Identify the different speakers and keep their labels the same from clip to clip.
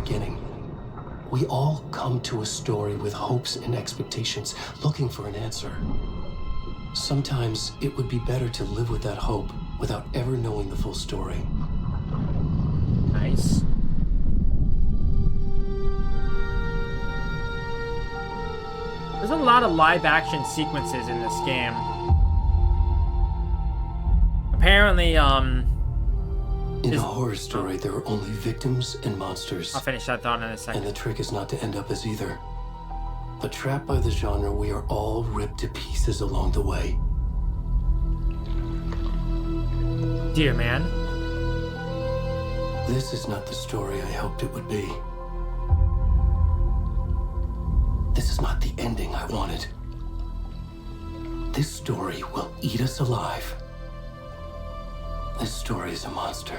Speaker 1: beginning. We all come to a story with hopes and expectations, looking for an answer. Sometimes it would be better to live with that hope without ever knowing the full story.
Speaker 2: Nice. There's a lot of live action sequences in this game. Apparently,
Speaker 1: In a horror story, there are only victims and monsters.
Speaker 2: I'll finish that thought in a second.
Speaker 1: And the trick is not to end up as either. But trapped by the genre, we are all ripped to pieces along the way.
Speaker 2: Dear man.
Speaker 1: This is not the story I hoped it would be. This is not the ending I wanted. This story will eat us alive. This story is a monster.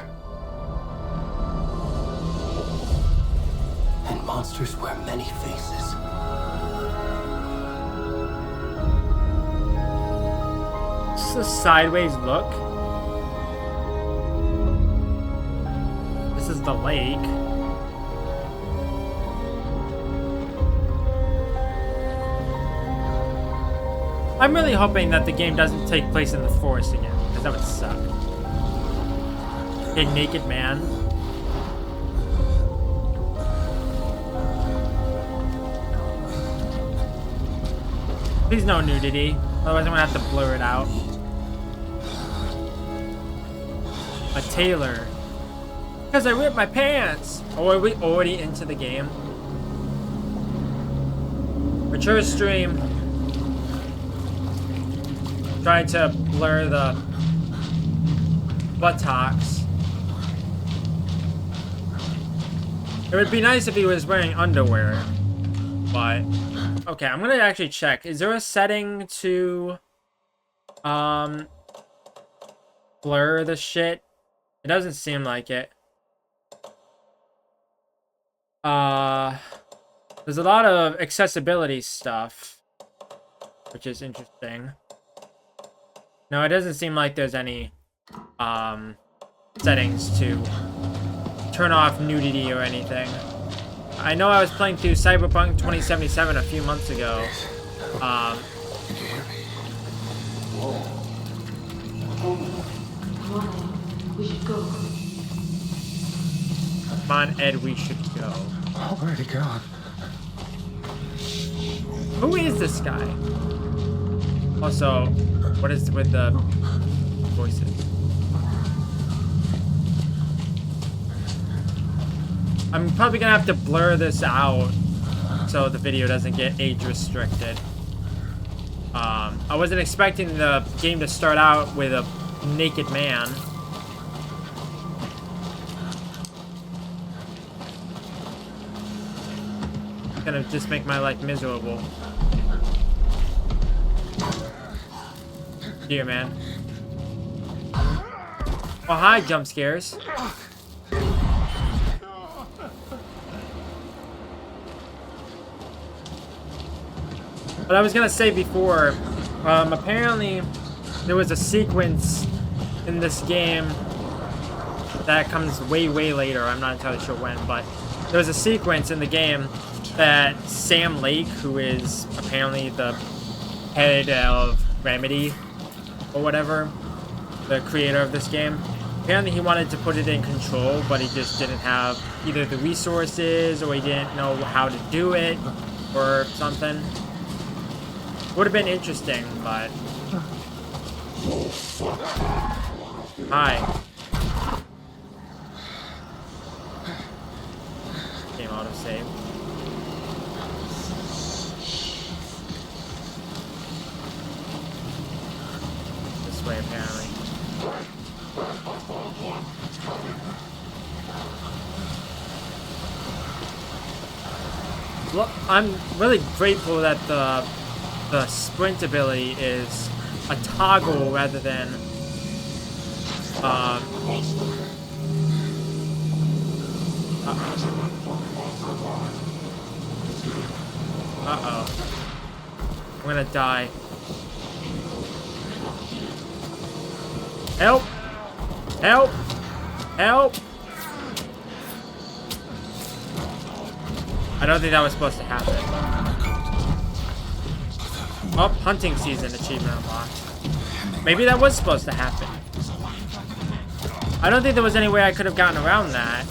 Speaker 1: And monsters wear many faces.
Speaker 2: This is a sideways look. This is the lake. I'm really hoping that the game doesn't take place in the forest again, because that would suck. A naked man. Please no nudity, otherwise I'm gonna have to blur it out. A tailor. Because I ripped my pants! Oh, are we already into the game? Mature stream. Trying to blur the buttocks. It would be nice if he was wearing underwear, but okay, I'm gonna actually check. Is there a setting to blur the shit? It doesn't seem like it. There's a lot of accessibility stuff, which is interesting. No, it doesn't seem like there's any settings to turn off nudity or anything. I know I was playing through Cyberpunk 2077 a few months ago.
Speaker 3: We should go.
Speaker 2: Come on, Ed, we should go.
Speaker 4: Where'd he go?
Speaker 2: Who is this guy? Also, what is with the voices? I'm probably gonna have to blur this out so the video doesn't get age restricted. I wasn't expecting the game to start out with a naked man. It's gonna just make my life miserable. Dear man. Oh, hi, jump scares. But I was gonna say before, apparently there was a sequence in this game that comes way, way later. I'm not entirely sure when, but there was a sequence in the game that Sam Lake, who is apparently the head of Remedy, or whatever, the creator of this game. Apparently he wanted to put it in Control, but he just didn't have either the resources or he didn't know how to do it or something. Would have been interesting, but... Hi. Game autosave. This way, apparently. Well, I'm really grateful that the sprint ability is a toggle rather than uh-oh. I'm gonna die. Help! Help! Help! I don't think that was supposed to happen. Oh, hunting season achievement unlocked. Maybe that was supposed to happen. I don't think there was any way I could have gotten around that.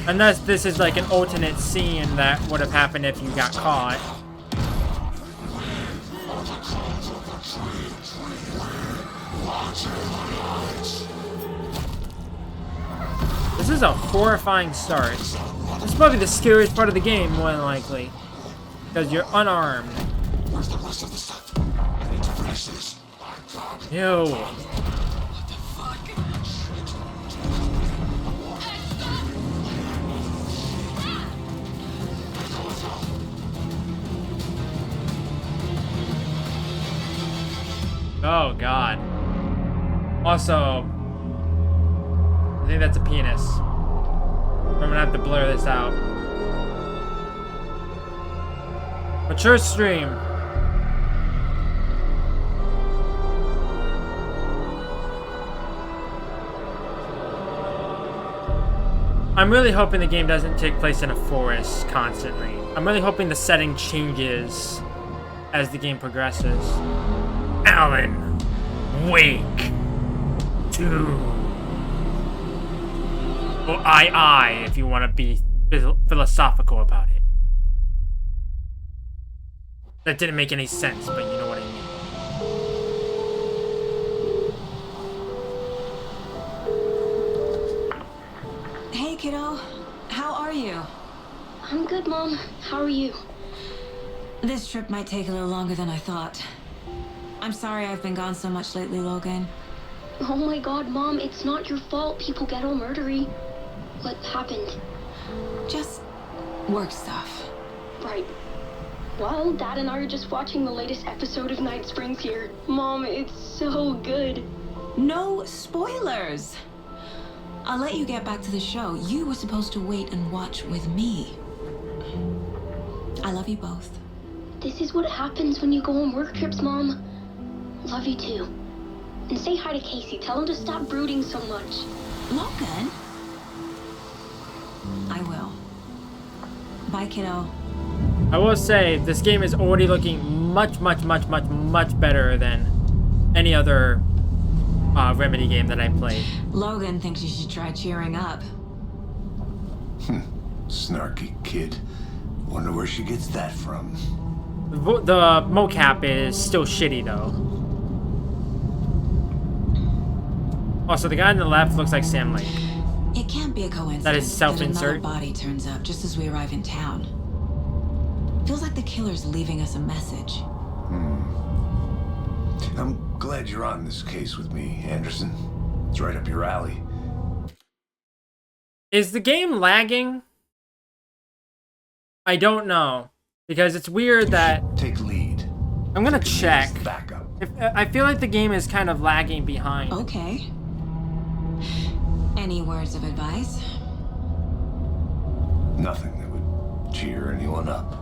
Speaker 2: Unless this is like an alternate scene that would have happened if you got caught. This is a horrifying start. This is probably the scariest part of the game, more than likely. Because you're unarmed.
Speaker 3: Where's the rest of the stuff? I need to finish this.
Speaker 2: Ew. Oh god. Also, I think that's a penis. I'm gonna have to blur this out. Mature stream. I'm really hoping the game doesn't take place in a forest constantly. I'm really hoping the setting changes as the game progresses. Alan, wake. 2. Or I, if you want to be philosophical about it. That didn't make any sense, but you know what I mean.
Speaker 4: Hey, kiddo. How are you?
Speaker 5: I'm good, Mom. How are you?
Speaker 4: This trip might take a little longer than I thought. I'm sorry I've been gone so much lately, Logan.
Speaker 5: Oh my god, Mom, it's not your fault people get all murdery. What happened?
Speaker 4: Just work stuff.
Speaker 5: Right. Well, Dad and I are just watching the latest episode of Night Springs here. Mom, it's so good.
Speaker 4: No spoilers! I'll let you get back to the show. You were supposed to wait and watch with me. I love you both.
Speaker 5: This is what happens when you go on work trips, Mom. Love you too. And say hi to Casey. Tell him to stop brooding so much.
Speaker 4: Logan? I will. Bye, kiddo.
Speaker 2: I will say, this game is already looking much better than any other Remedy game that I played.
Speaker 4: Logan thinks you should try cheering up.
Speaker 3: Snarky kid. Wonder where she gets that from.
Speaker 2: The mocap is still shitty, though. Also, the guy on the left looks like Sam Lake.
Speaker 4: It can't be a coincidence
Speaker 2: That is self-insert.
Speaker 4: another body turns up just as we arrive in town. Feels like the killer's leaving us a message.
Speaker 3: I'm glad you're on this case with me, Anderson. It's right up your alley.
Speaker 2: Is the game lagging? I don't know. Because it's weird that...
Speaker 3: Take lead.
Speaker 2: I'm gonna check.
Speaker 3: Back up.
Speaker 2: I feel like the game is kind of lagging behind.
Speaker 4: Okay. Any words of advice?
Speaker 3: Nothing that would cheer anyone up.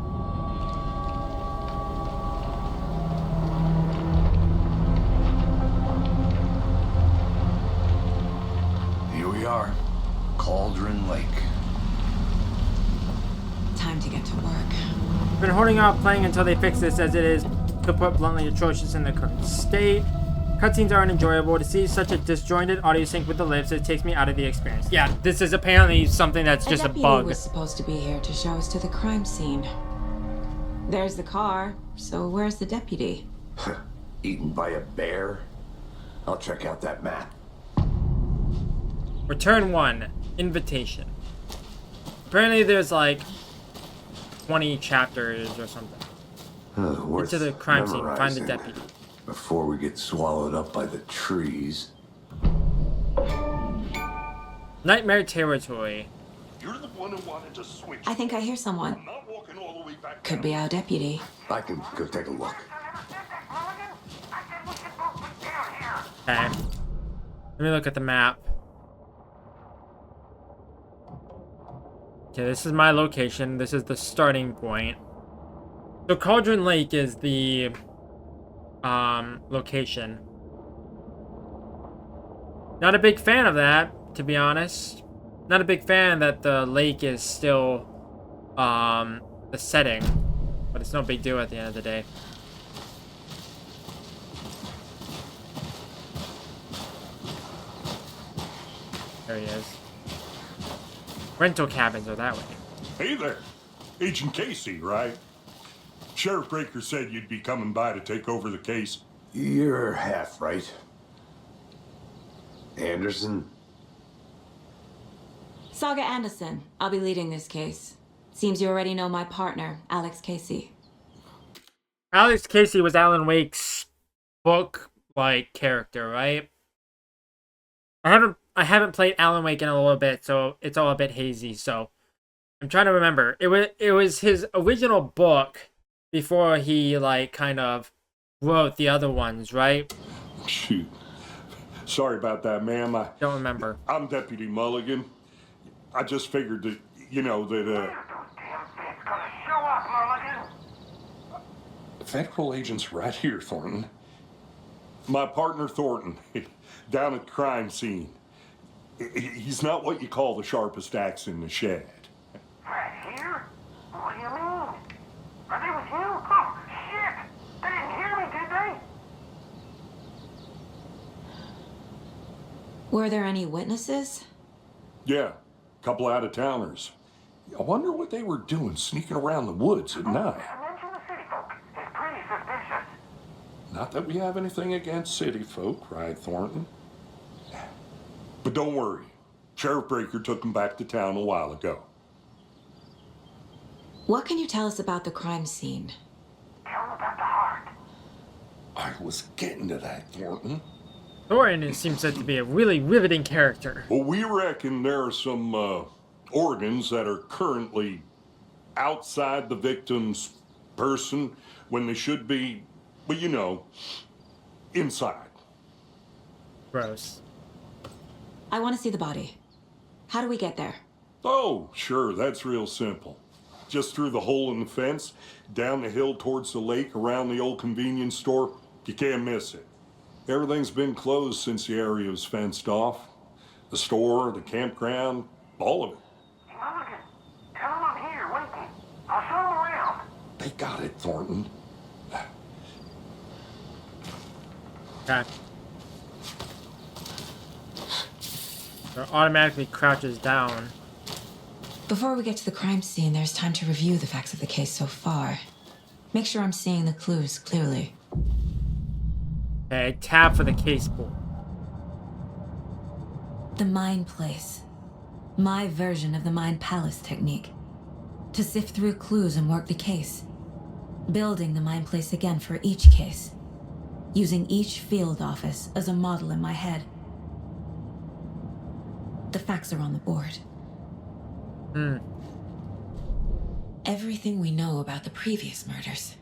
Speaker 3: Here we are. Cauldron Lake.
Speaker 4: Time to get to work.
Speaker 2: I've been holding off playing until they fix this, as it is, to put bluntly, atrocious in the current state. Cutscenes aren't enjoyable. To see such a disjointed audio sync with the lips, it takes me out of the experience. Yeah, this is apparently something that's just a
Speaker 4: deputy
Speaker 2: bug.
Speaker 4: was supposed to be here to show us to the crime scene. There's the car, so where's the deputy?
Speaker 3: Eaten by a bear? I'll check out that map.
Speaker 2: Return 1. Invitation. Apparently there's like 20 chapters or something.
Speaker 3: Worth
Speaker 2: Into the crime scene. Find the
Speaker 3: memorizing
Speaker 2: deputy.
Speaker 3: Before we get swallowed up by the trees.
Speaker 2: Nightmare territory.
Speaker 6: You're the one who wanted to switch.
Speaker 4: I think I hear someone.
Speaker 6: I'm not walking all the way back.
Speaker 4: Could be our deputy.
Speaker 3: I can go take a look.
Speaker 2: Okay. Let me look at the map. Okay, this is my location. This is the starting point. So Cauldron Lake is the location. Not a big fan of that, to be honest. Not a big fan that the lake is still the setting, but it's no big deal at the end of the day. There he is. Rental cabins are that way.
Speaker 6: Hey there. Agent Casey, right? Sheriff Breaker said you'd be coming by to take over the case.
Speaker 3: You're half right. Anderson?
Speaker 4: Saga Anderson. I'll be leading this case. Seems you already know my partner, Alex Casey.
Speaker 2: Alex Casey was Alan Wake's book-like character, right? I haven't played Alan Wake in a little bit, so it's all a bit hazy. So I'm trying to remember. It was his original book before he like kind of wrote the other ones, right?
Speaker 6: Shoot. Sorry about that, ma'am.
Speaker 2: Don't remember.
Speaker 6: I'm Deputy Mulligan. I just figured that, Federal agent's right here, Thornton. My partner, Thornton, down at the crime scene. He's not what you call the sharpest axe in the shed.
Speaker 7: Right here? What do you mean? Are they with you? Oh, shit! They didn't hear me, did they?
Speaker 4: Were there any witnesses?
Speaker 6: Yeah, a couple out-of-towners. I wonder what they were doing sneaking around the woods at night.
Speaker 7: Mention the city folk. It's pretty suspicious.
Speaker 6: Not that we have anything against city folk, right, Thornton? But don't worry. Sheriff Breaker took them back to town a while ago.
Speaker 4: What can you tell us about the crime scene?
Speaker 7: Tell them about the heart.
Speaker 6: I was getting to that, Thornton.
Speaker 2: Thornton seems to be a really riveting character.
Speaker 6: Well, we reckon there are some organs that are currently outside the victim's person when they should be, well, you know, inside.
Speaker 2: Gross.
Speaker 4: I want to see the body. How do we get there?
Speaker 6: Oh, sure, that's real simple. Just through the hole in the fence, down the hill towards the lake, around the old convenience store. You can't miss it. Everything's been closed since the area was fenced off. The store, the campground, all of it.
Speaker 7: Hey, Mulligan, tell them I'm here, waiting. I'll show them around.
Speaker 6: They got it, Thornton.
Speaker 2: Okay. So automatically crouches down.
Speaker 4: Before we get to the crime scene, there's time to review the facts of the case so far. Make sure I'm seeing the clues clearly.
Speaker 2: Okay, tab for the case board.
Speaker 4: The Mind Place. My version of the Mind Palace technique. To sift through clues and work the case. Building the Mind Place again for each case. Using each field office as a model in my head. The facts are on the board. Everything we know about the previous murders.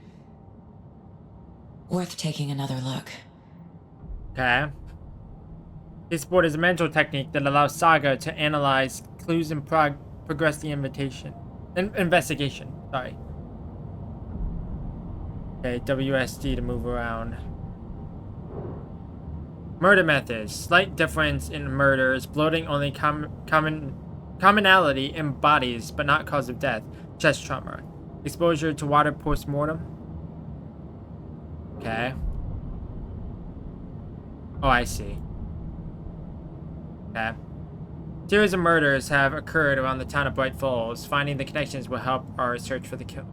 Speaker 4: Worth taking another look.
Speaker 2: Okay. Case board is a mental technique that allows Saga to analyze clues and progress the investigation. Sorry. Okay, WSD to move around. Murder methods. Slight difference in murders. Bloating only commonality in bodies, but not cause of death. Chest trauma. Exposure to water post-mortem. Okay. Oh, I see. Okay. Series of murders have occurred around the town of Bright Falls. Finding the connections will help our search for the killer.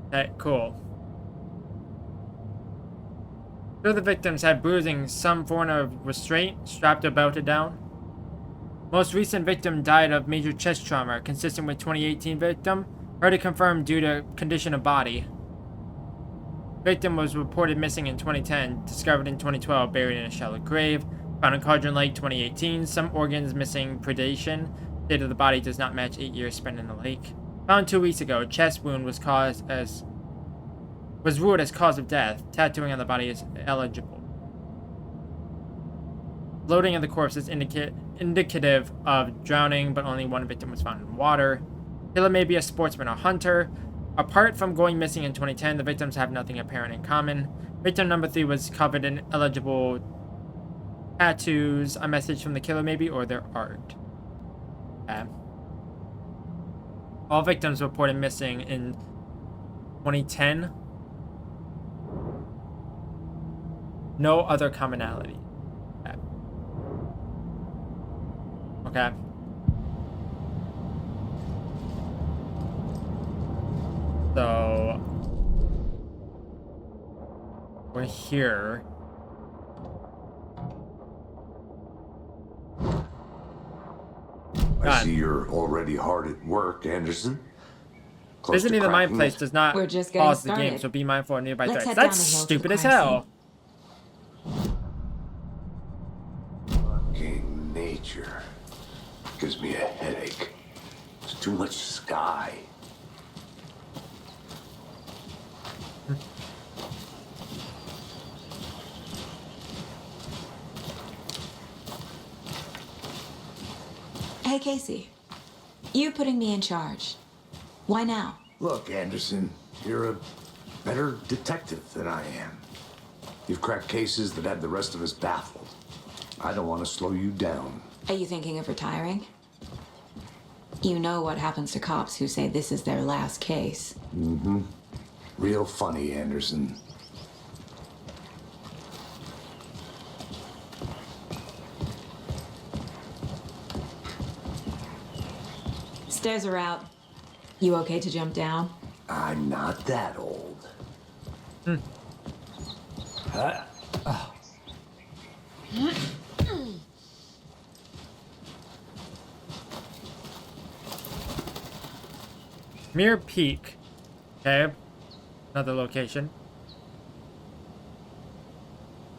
Speaker 2: Okay, cool. Two of the victims had bruising, some form of restraint strapped or belted down. Most recent victim died of major chest trauma, consistent with 2018 victim. Murder confirmed due to condition of body. Victim was reported missing in 2010, discovered in 2012, buried in a shallow grave. Found in Cauldron Lake 2018. Some organs missing predation. State of the body does not match 8 years spent in the lake. Found 2 weeks ago. Chest wound was ruled as cause of death. Tattooing on the body is eligible. Bloating of the corpse is indicative of drowning, but only one victim was found in water. Killer may be a sportsman or hunter. Apart from going missing in 2010, the victims have nothing apparent in common. Victim number 3 was covered in eligible tattoos, a message from the killer maybe, or their art. Okay. All victims reported missing in 2010. No other commonality. Okay. Okay. So we're here.
Speaker 3: I
Speaker 2: God.
Speaker 3: see you're already hard at work, Anderson. Close to
Speaker 2: Visiting the mine
Speaker 3: cracking
Speaker 2: place
Speaker 3: it.
Speaker 2: does not
Speaker 4: We're just getting
Speaker 2: pause the game,
Speaker 4: started.
Speaker 2: so be mindful of nearby
Speaker 4: Let's
Speaker 2: threats.
Speaker 4: head down
Speaker 2: That's
Speaker 4: the hill to
Speaker 2: stupid
Speaker 4: the
Speaker 2: as
Speaker 4: crime
Speaker 2: hell.
Speaker 3: Fucking nature gives me a headache. There's too much sky.
Speaker 4: Hey, Casey. You putting me in charge. Why now?
Speaker 3: Look, Anderson, you're a better detective than I am. You've cracked cases that had the rest of us baffled. I don't want to slow you down.
Speaker 4: Are you thinking of retiring? You know what happens to cops who say this is their last case.
Speaker 3: Real funny, Anderson.
Speaker 4: Stairs are out. You okay to jump down?
Speaker 3: I'm not that old.
Speaker 2: Mirror Peak. Okay. Another location.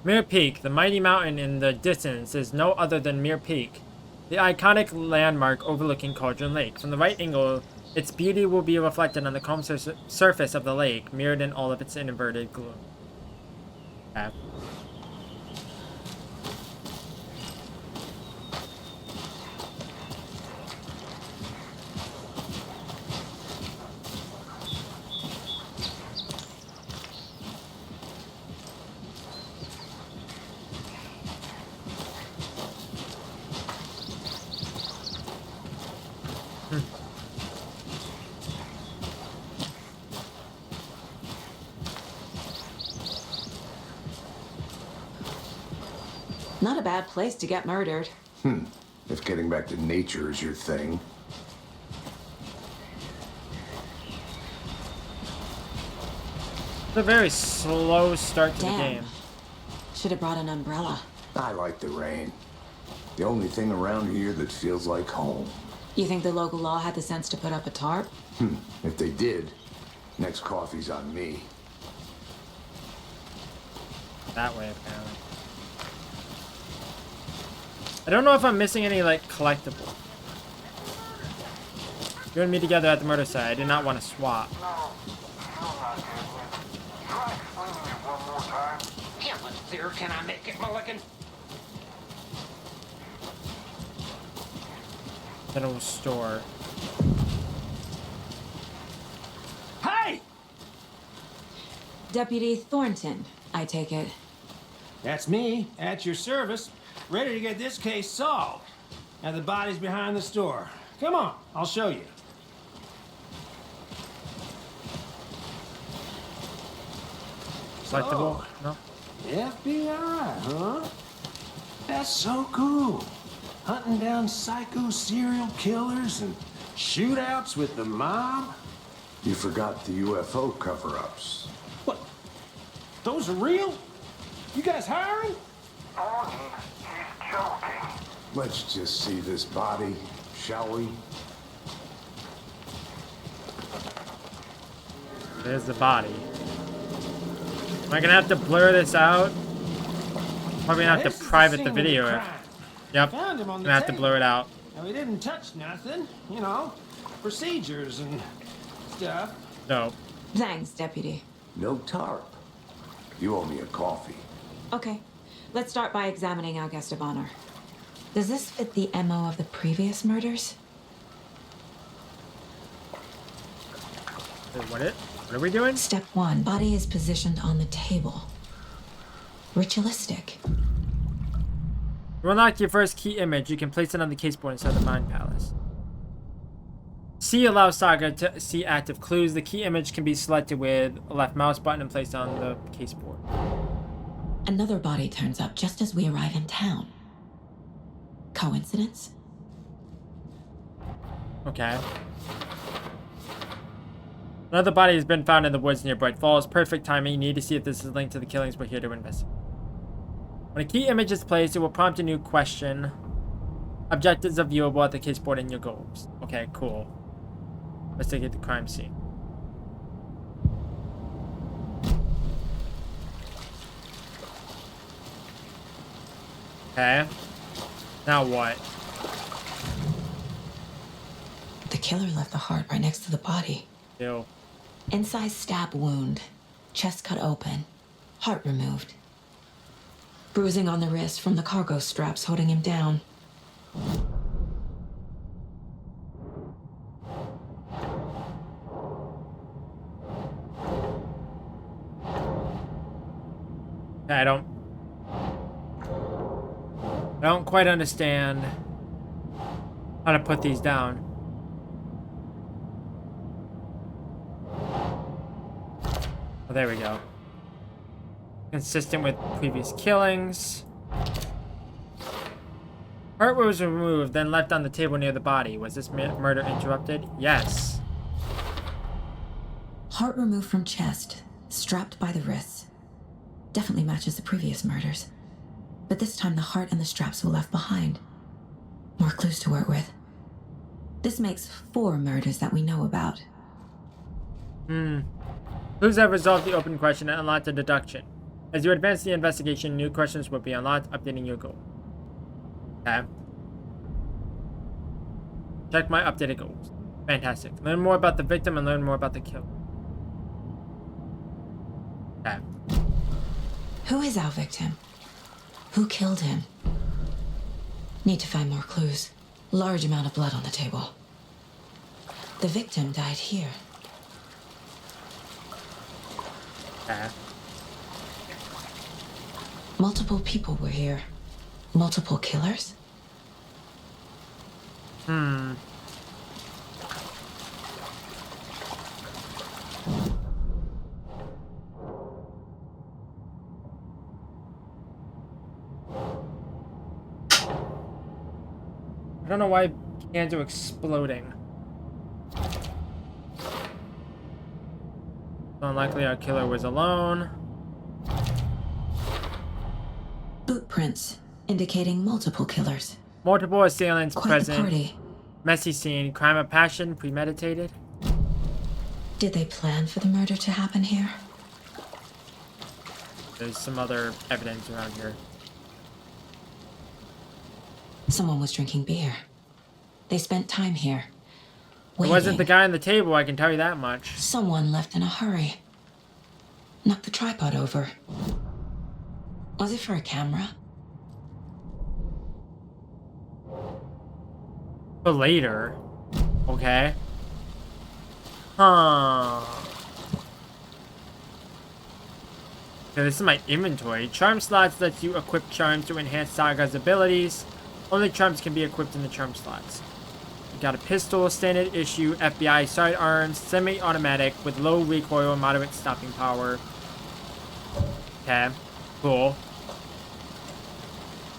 Speaker 2: Mirror Peak, the mighty mountain in the distance, is no other than Mirror Peak, the iconic landmark overlooking Cauldron Lake. From the right angle, its beauty will be reflected on the calm surface of the lake, mirrored in all of its inverted gloom. Okay.
Speaker 4: Not a bad place to get murdered.
Speaker 3: If getting back to nature is your thing.
Speaker 2: It's a very slow start to the
Speaker 4: Damn.
Speaker 2: game.
Speaker 4: Should have brought an umbrella.
Speaker 3: I like the rain. The only thing around here that feels like home.
Speaker 4: You think the local law had the sense to put up a tarp?
Speaker 3: If they did, next coffee's on me.
Speaker 2: That way, apparently. I don't know if I'm missing any, like, collectibles. You and me together at the murder site. I did not want to swap.
Speaker 7: No, you're not Edwin. Try explaining it one more time.
Speaker 8: How much clearer can I make it, Mulligan?
Speaker 2: General store.
Speaker 8: Hey!
Speaker 4: Deputy Thornton, I take it.
Speaker 9: That's me, at your service, ready to get this case solved. Now the body's behind the store. Come on, I'll show you.
Speaker 2: Collectible? No?
Speaker 9: FBI, huh? That's so cool. Hunting down psycho serial killers and shootouts with the mob.
Speaker 3: You forgot the UFO cover-ups.
Speaker 9: What? Those are real? You guys hiring?
Speaker 7: Thornton, he's joking.
Speaker 3: Let's just see this body, shall we?
Speaker 2: There's the body. Am I gonna have to blur this out? Probably gonna have
Speaker 9: This
Speaker 2: to
Speaker 9: is the
Speaker 2: private
Speaker 9: scene
Speaker 2: the
Speaker 9: of
Speaker 2: video.
Speaker 9: crime.
Speaker 2: Yep.
Speaker 9: Found him on the
Speaker 2: Gonna have to
Speaker 9: table.
Speaker 2: blur it out.
Speaker 9: And we didn't touch nothing, you know, procedures and stuff.
Speaker 2: No.
Speaker 4: Thanks, Deputy.
Speaker 3: No tarp. You owe me a coffee.
Speaker 4: Okay, let's start by examining our guest of honor. Does this fit the MO of the previous murders?
Speaker 2: Wait, what are we doing?
Speaker 4: Step 1, body is positioned on the table. Ritualistic.
Speaker 2: To unlock your first key image, you can place it on the caseboard inside the Mind Palace. C allows Saga to see active clues. The key image can be selected with a left mouse button and placed on the caseboard.
Speaker 4: Another body turns up just as we arrive in town. Coincidence?
Speaker 2: Okay. Another body has been found in the woods near Bright Falls. Perfect timing. You need to see if this is linked to the killings. We're here to investigate. When a key image is placed, it will prompt a new question. Objectives are viewable at the caseboard in your goals. Okay, cool. Investigate the crime scene. Okay. Now what?
Speaker 4: The killer left the heart right next to the body.
Speaker 2: Ew.
Speaker 4: Incised stab wound. Chest cut open. Heart removed. Bruising on the wrist from the cargo straps holding him down.
Speaker 2: I don't quite understand how to put these down. Oh, there we go. Consistent with previous killings. Heart was removed, then left on the table near the body. Was this murder interrupted? Yes.
Speaker 4: Heart removed from chest, strapped by the wrists. Definitely matches the previous murders. But this time the heart and the straps were left behind. More clues to work with. This makes 4 murders that we know about.
Speaker 2: Clues have resolved the open question and unlocked a deduction. As you advance the investigation, new questions will be unlocked, updating your goal. Okay. Check my updated goals. Fantastic. Learn more about the victim and learn more about the killer. Okay.
Speaker 4: Who is our victim? Who killed him? Need to find more clues. Large amount of blood on the table. The victim died here.
Speaker 2: Okay.
Speaker 4: Multiple people were here. Multiple killers?
Speaker 2: I don't know why cans are exploding. Unlikely our killer was alone.
Speaker 4: Boot prints indicating multiple killers.
Speaker 2: Multiple assailants
Speaker 4: Quite
Speaker 2: present.
Speaker 4: the party.
Speaker 2: Messy scene. Crime of passion. Premeditated.
Speaker 4: Did they plan for the murder to happen here?
Speaker 2: There's some other evidence around here.
Speaker 4: Someone was drinking beer. They spent time here.
Speaker 2: It wasn't the guy on the table, I can tell you that much.
Speaker 4: Someone left in a hurry. Knocked the tripod over. Was it for a camera?
Speaker 2: But later. Okay. Huh. Okay, this is my inventory. Charm slots let you equip charms to enhance Saga's abilities. Only charms can be equipped in the charm slots. We got a pistol, standard issue, FBI sidearms, semi-automatic with low recoil, moderate stopping power. Okay, cool.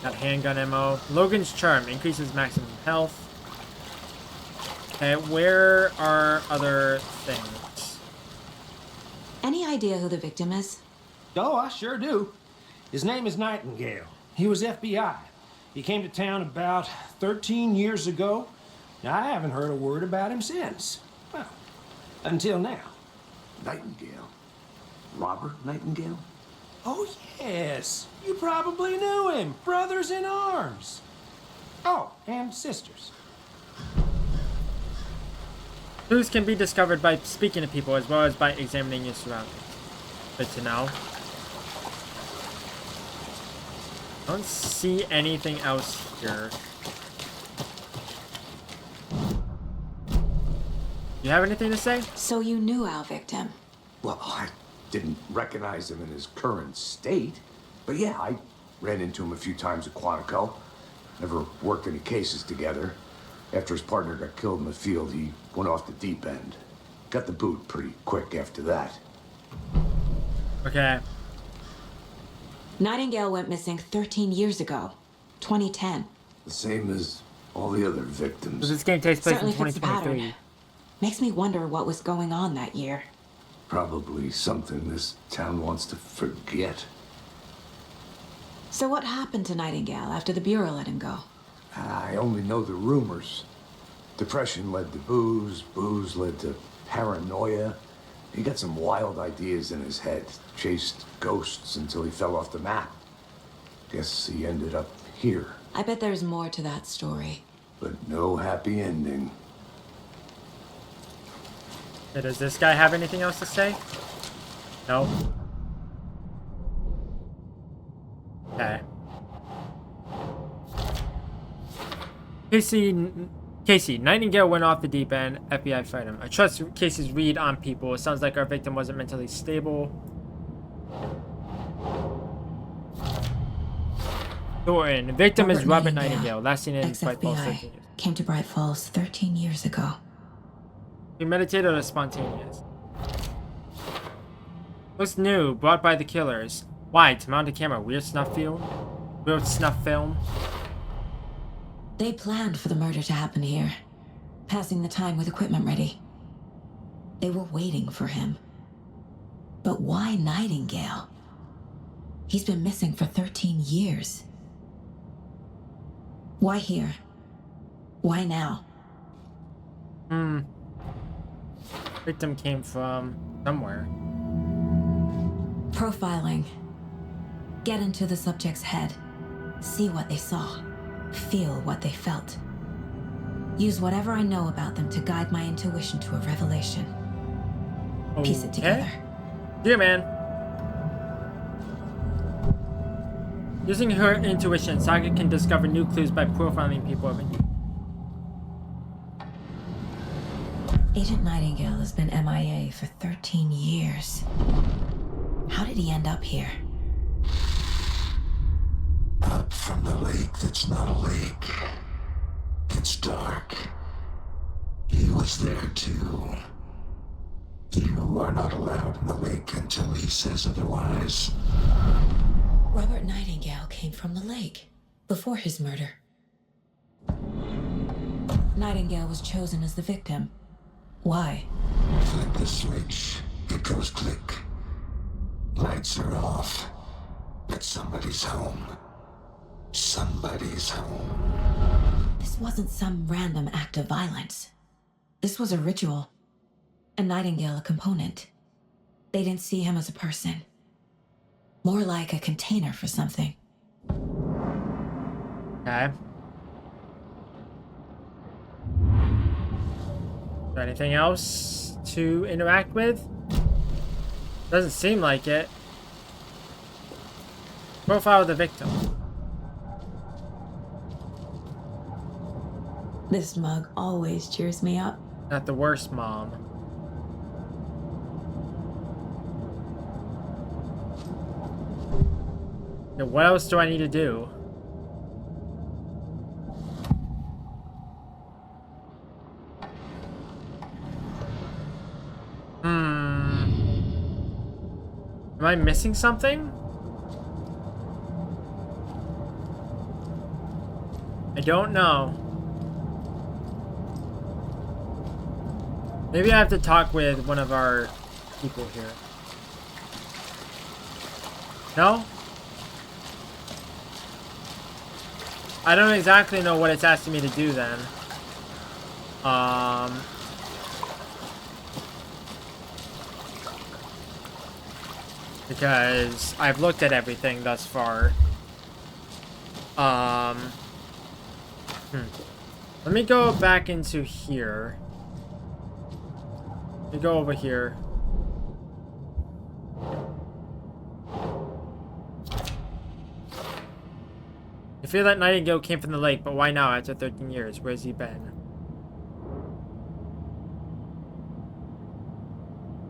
Speaker 2: Got handgun ammo. Logan's charm increases maximum health. Okay, where are other things?
Speaker 4: Any idea who the victim is?
Speaker 9: Oh, I sure do. His name is Nightingale. He was FBI. He came to town about 13 years ago. Now, I haven't heard a word about him since. Well, until now.
Speaker 3: Nightingale? Robert Nightingale?
Speaker 9: Oh, yes. You probably knew him. Brothers in arms. Oh, and sisters.
Speaker 2: Clues can be discovered by speaking to people as well as by examining your surroundings. Good to know. I don't see anything else here. You have anything to say?
Speaker 4: So you knew our victim.
Speaker 3: Well, I didn't recognize him in his current state. But yeah, I ran into him a few times at Quantico. Never worked any cases together. After his partner got killed in the field, he went off the deep end. Got the boot pretty quick after that.
Speaker 2: Okay.
Speaker 4: Nightingale went missing 13 years ago, 2010.
Speaker 3: The same as all the other victims.
Speaker 2: So this game takes place
Speaker 4: Certainly
Speaker 2: in
Speaker 4: fits the pattern.
Speaker 2: 2023.
Speaker 4: Makes me wonder what was going on that year.
Speaker 3: Probably something this town wants to forget.
Speaker 4: So what happened to Nightingale after the Bureau let him go?
Speaker 3: I only know the rumors. Depression led to booze, booze led to paranoia. He got some wild ideas in his head, chased ghosts until he fell off the map. Guess he ended up here,
Speaker 4: I bet there's more to that story.
Speaker 3: but no happy ending.
Speaker 2: Okay, does this guy have anything else to say? No. Okay. Casey, Nightingale went off the deep end. FBI fired him. I trust Casey's read on people. It sounds like our victim wasn't mentally stable. Thornton. The victim is Robert Nightingale. Last seen in Bright Falls 13 years.
Speaker 4: Came to Bright Falls 13 years ago.
Speaker 2: Premeditated or spontaneous? Looks new. Brought by the killers. Why? To mount a camera. Weird snuff film? Weird snuff film?
Speaker 4: They planned for the murder to happen here, passing the time with equipment ready. They were waiting for him. But why Nightingale? He's been missing for 13 years. Why here? Why now?
Speaker 2: Victim came from somewhere.
Speaker 4: Profiling. Get into the subject's head. See what they saw. Feel what they felt. Use whatever I know about them to guide my intuition to a revelation. Piece it together.
Speaker 2: Yeah, man. Using her intuition, Saga can discover new clues by profiling people.
Speaker 4: Agent Nightingale has been MIA for 13 years. How did he end up here?
Speaker 10: Up from the lake that's not a lake. It's dark. He was there too. You are not allowed in the lake until he says otherwise.
Speaker 4: Robert Nightingale came from the lake before his murder. Nightingale was chosen as the victim. Why?
Speaker 10: Flip the switch. It goes click. Lights are off. But somebody's home. Somebody's home.
Speaker 4: This wasn't some random act of violence. This was a ritual. And Nightingale a component. They didn't see him as a person. More like a container for something.
Speaker 2: Okay. Is there anything else to interact with? Doesn't seem like it. Profile of the victim.
Speaker 4: This mug always cheers me up.
Speaker 2: Not the worst mom. Now, what else do I need to do? Am I missing something? I don't know. Maybe I have to talk with one of our people here. No? I don't exactly know what it's asking me to do then. Because I've looked at everything thus far. Let me go back into here. Let me go over here. I feel that Nightingale came from the lake, but why now after 13 years? Where's he been?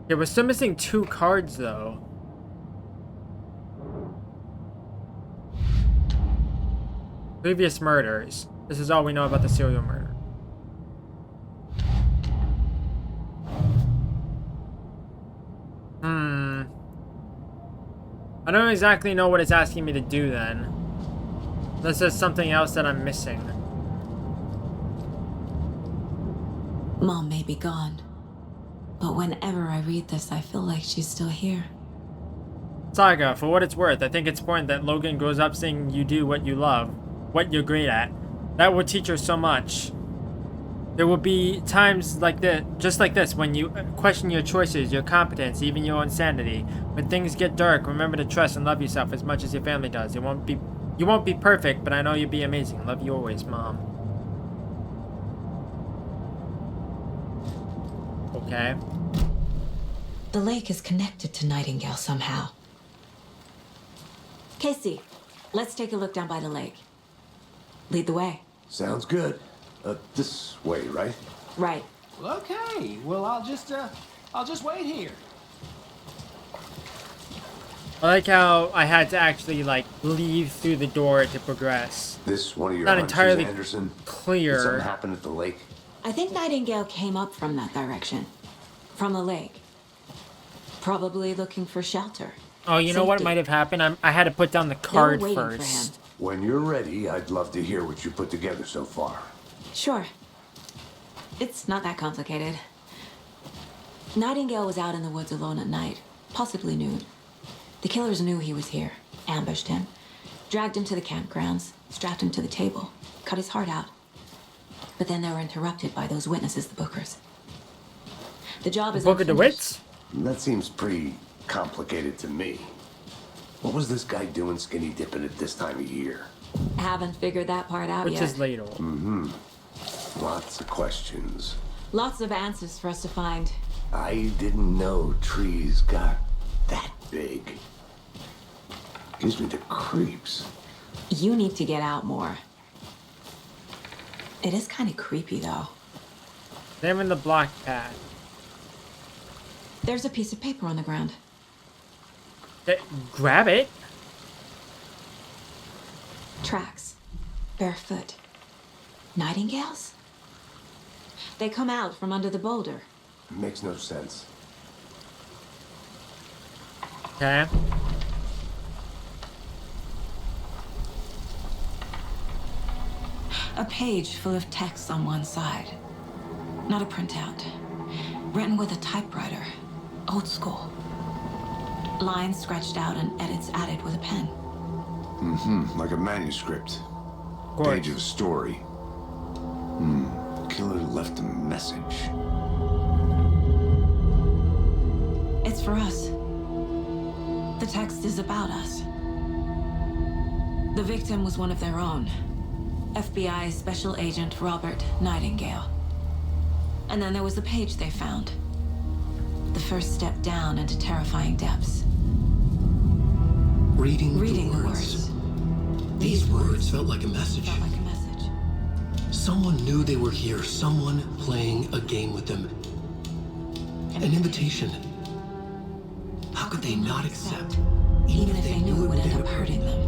Speaker 2: Yeah, we're still missing 2 cards though. Previous murders. This is all we know about the serial murder. I don't exactly know what it's asking me to do then. Unless there's something else that I'm missing.
Speaker 4: Mom may be gone, but whenever I read this, I feel like she's still here.
Speaker 2: Saga, for what it's worth, I think it's important that Logan grows up seeing you do what you love, what you're great at. That will teach her so much. There will be times like this, just like this, when you question your choices, your competence, even your own sanity. When things get dark, remember to trust and love yourself as much as your family does. You won't be perfect, but I know you'll be amazing. Love you always, Mom. Okay.
Speaker 4: The lake is connected to Nightingale somehow. Casey, let's take a look down by the lake. Lead the way.
Speaker 3: Sounds good. This way, right?
Speaker 4: Right.
Speaker 9: Okay, well, I'll just wait here.
Speaker 2: I like how I had to actually, like, leave through the door to progress.
Speaker 3: This one of your
Speaker 2: Not
Speaker 3: hunches,
Speaker 2: entirely
Speaker 3: Anderson?
Speaker 2: clear.
Speaker 3: Did something happen at the lake?
Speaker 4: I think Nightingale came up from that direction. From the lake. Probably looking for shelter.
Speaker 2: Oh, you know what
Speaker 4: Safety.
Speaker 2: might have happened? I had to put down the card
Speaker 4: waiting for
Speaker 2: first.
Speaker 4: him.
Speaker 3: When you're ready, I'd love to hear what you put together so far.
Speaker 4: Sure. It's not that complicated. Nightingale was out in the woods alone at night, possibly nude. The killers knew he was here, ambushed him, dragged him to the campgrounds, strapped him to the table, cut his heart out. But then they were interrupted by those witnesses, the Bookers. The job is
Speaker 2: Booker
Speaker 4: unfinished.
Speaker 2: DeWitt?
Speaker 3: That seems pretty complicated to me. What was this guy doing skinny dipping at this time of year?
Speaker 4: Haven't figured that part out
Speaker 2: Which
Speaker 4: yet.
Speaker 2: is ladle.
Speaker 3: Lots of questions.
Speaker 4: Lots of answers for us to find.
Speaker 3: I didn't know trees got that big. Gives me the creeps.
Speaker 4: You need to get out more. It is kind of creepy, though.
Speaker 2: Them in the block pad.
Speaker 4: There's a piece of paper on the ground.
Speaker 2: Grab it.
Speaker 4: Tracks. Barefoot. Nightingales? They come out from under the boulder.
Speaker 3: Makes no sense.
Speaker 2: Okay.
Speaker 4: A page full of text on one side. Not a printout. Written with a typewriter. Old school. Lines scratched out and edits added with a pen.
Speaker 3: Like a manuscript.
Speaker 2: Of course.
Speaker 3: Page of a story. Killer left a message.
Speaker 4: It's for us. The text is about us. The victim was one of their own. FBI Special Agent Robert Nightingale. And then there was the page they found. The first step down into terrifying depths.
Speaker 1: Reading
Speaker 4: Reading
Speaker 1: the words. These words felt like a message.
Speaker 4: Felt like a message.
Speaker 1: Someone knew they were here. Someone playing a game with them. An invitation. How could they not accept?
Speaker 4: Even if they knew it would end up hurting them.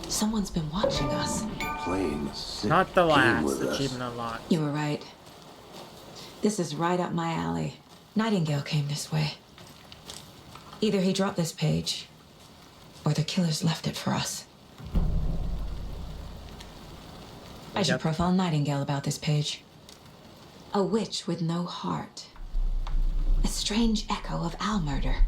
Speaker 4: Someone's been watching us.
Speaker 3: Playing a sick
Speaker 2: Not the
Speaker 3: game
Speaker 2: last
Speaker 3: with us.
Speaker 2: achievement unlocked.
Speaker 4: You were right. This is right up my alley. Nightingale came this way. Either he dropped this page, or the killers left it for us. I should
Speaker 2: Yep.
Speaker 4: profile Nightingale about this page. A witch with no heart. A strange echo of owl murder.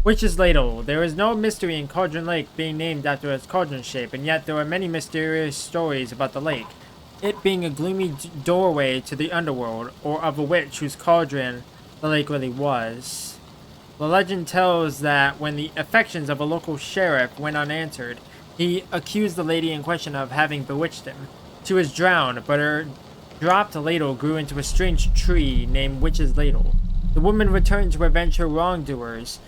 Speaker 2: Witch's Ladle. There is no mystery in Cauldron Lake being named after its cauldron shape, and yet there are many mysterious stories about the lake. It being a gloomy doorway to the underworld, or of a witch whose cauldron the lake really was. The legend tells that when the affections of a local sheriff went unanswered, he accused the lady in question of having bewitched him. She was drowned, but her dropped ladle grew into a strange tree named Witch's Ladle. The woman returned to avenge her wrongdoers.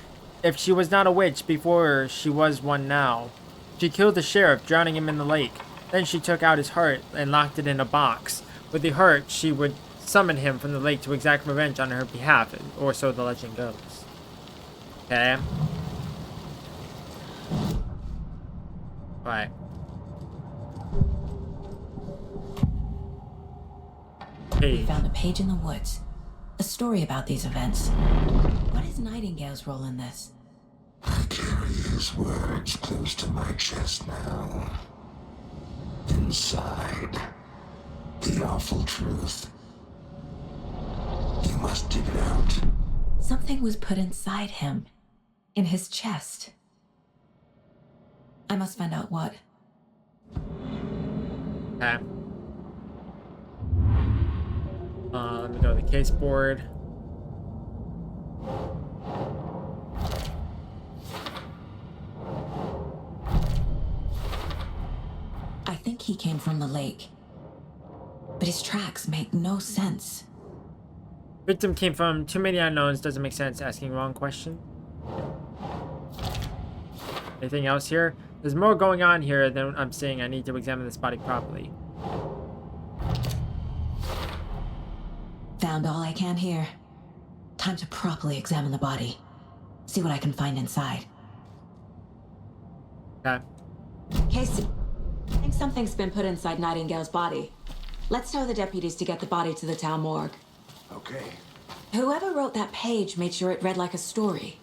Speaker 2: If she was not a witch before, she was one now. She killed the sheriff, drowning him in the lake. Then she took out his heart and locked it in a box. With the heart, she would summoned him from the lake to exact revenge on her behalf, or so the legend goes. Okay. Alright.
Speaker 4: We found a page in the woods. A story about these events. What is Nightingale's role in this?
Speaker 10: I carry his words close to my chest now. Inside, the awful truth. You must dig it out.
Speaker 4: Something was put inside him. In his chest. I must find out what.
Speaker 2: Okay. Let me go to the case board.
Speaker 4: I think he came from the lake. But his tracks make no sense.
Speaker 2: Victim came from too many unknowns. Doesn't make sense. Asking wrong question. Anything else here? There's more going on here than I'm seeing. I need to examine this body properly.
Speaker 4: Found all I can here. Time to properly examine the body. See what I can find inside.
Speaker 2: Okay.
Speaker 4: Casey, I think something's been put inside Nightingale's body. Let's tell the deputies to get the body to the town morgue.
Speaker 3: Okay.
Speaker 4: Whoever wrote that page made sure it read like a story.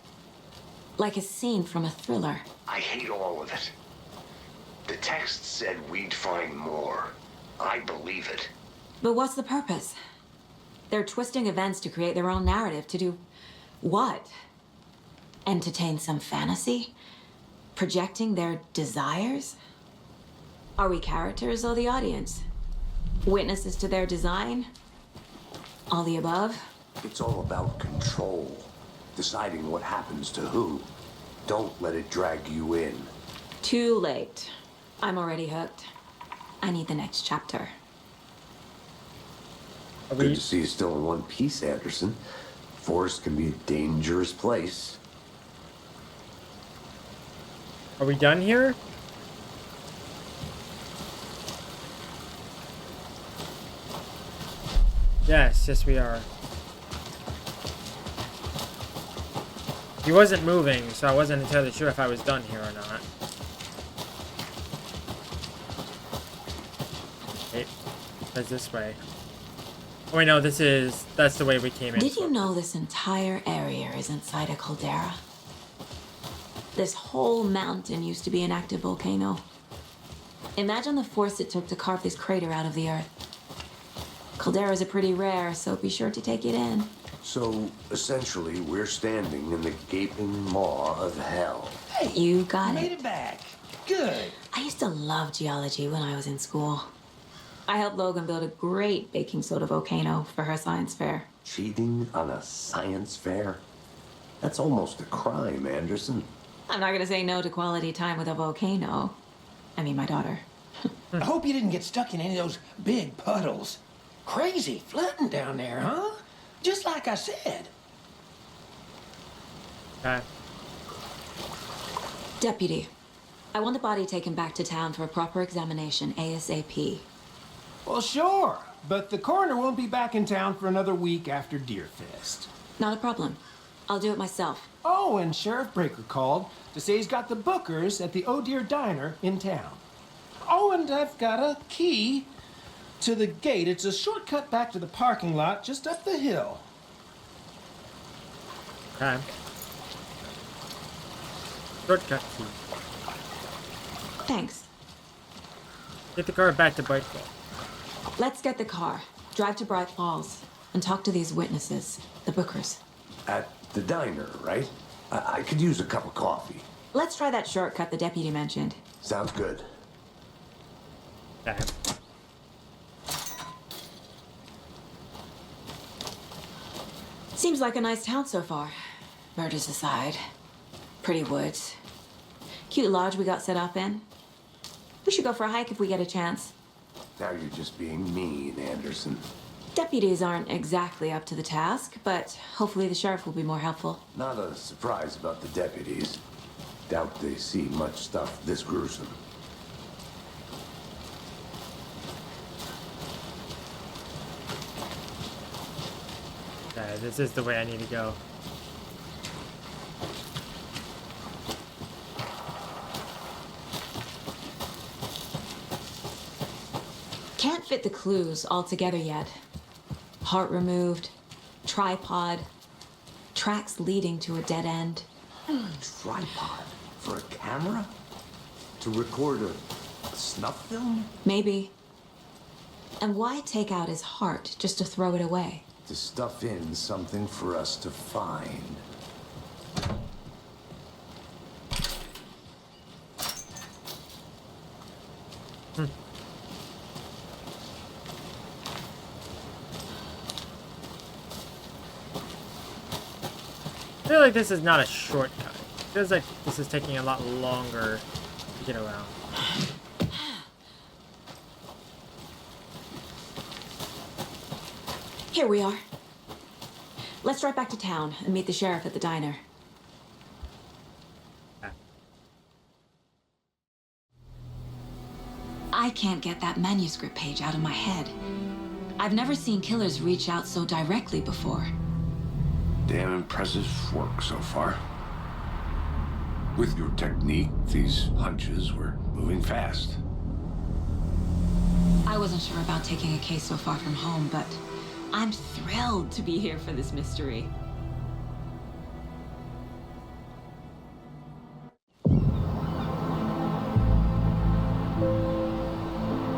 Speaker 4: Like a scene from a thriller.
Speaker 3: I hate all of it. The text said we'd find more. I believe it.
Speaker 4: But what's the purpose? They're twisting events to create their own narrative. To do what? Entertain some fantasy? Projecting their desires? Are we characters or the audience? Witnesses to their design? All the above?
Speaker 3: It's all about control. Deciding what happens to who. Don't let it drag you in.
Speaker 4: Too late. I'm already hooked. I need the next chapter.
Speaker 3: Good to see you still in one piece, Anderson. Forest can be a dangerous place.
Speaker 2: Are we done here? Yes, we are. He wasn't moving, so I wasn't entirely sure if I was done here or not. Okay, that's this way. Oh wait, no, that's the way we came in.
Speaker 4: Did you know this entire area is inside a caldera? This whole mountain used to be an active volcano. Imagine the force it took to carve this crater out of the earth. Calderas are pretty rare, so be sure to take it in.
Speaker 3: So, essentially, we're standing in the gaping maw of hell.
Speaker 9: Hey,
Speaker 4: You got
Speaker 9: made
Speaker 4: it.
Speaker 9: it back. Good.
Speaker 4: I used to love geology when I was in school. I helped Logan build a great baking soda volcano for her science fair.
Speaker 3: Cheating on a science fair? That's almost a crime, Anderson.
Speaker 4: I'm not gonna say no to quality time with a volcano. I mean, my daughter.
Speaker 9: I hope you didn't get stuck in any of those big puddles. Crazy flooding down there, huh? Just like I said.
Speaker 2: Okay.
Speaker 4: Deputy, I want the body taken back to town for a proper examination ASAP.
Speaker 9: Well, sure. But the coroner won't be back in town for another week after Deerfest.
Speaker 4: Not a problem. I'll do it myself.
Speaker 9: Oh, and Sheriff Breaker called to say he's got the bookers at the Oh Dear Diner in town. Oh, and I've got a key to the gate. It's a shortcut back to the parking lot just up the hill.
Speaker 2: Okay. Shortcut key.
Speaker 4: Thanks.
Speaker 2: Get the car back to Brightfall.
Speaker 4: Let's get the car, drive to Bright Falls, and talk to these witnesses, the bookers.
Speaker 3: At the diner, right? I could use a cup of coffee.
Speaker 4: Let's try that shortcut the deputy mentioned.
Speaker 3: Sounds good.
Speaker 2: Okay.
Speaker 4: Seems like a nice town so far. Murders aside. Pretty woods. Cute lodge we got set up in. We should go for a hike if we get a chance.
Speaker 3: Now you're just being mean, Anderson.
Speaker 4: Deputies aren't exactly up to the task, but hopefully the sheriff will be more helpful.
Speaker 3: Not a surprise about the deputies. Doubt they see much stuff this gruesome.
Speaker 2: Yeah, this is the way I need to go.
Speaker 4: Can't fit the clues all together yet. Heart removed, tripod, tracks leading to a dead end.
Speaker 3: Tripod? For a camera? To record a snuff film?
Speaker 4: Maybe. And why take out his heart just to throw it away?
Speaker 3: To stuff in something for us to find.
Speaker 2: I feel like this is not a shortcut. It feels like this is taking a lot longer to get around.
Speaker 4: Here we are. Let's drive back to town and meet the sheriff at the diner. I can't get that manuscript page out of my head. I've never seen killers reach out so directly before.
Speaker 3: Damn impressive work so far. With your technique, these hunches were moving fast.
Speaker 4: I wasn't sure about taking a case so far from home, but I'm thrilled to be here for this mystery.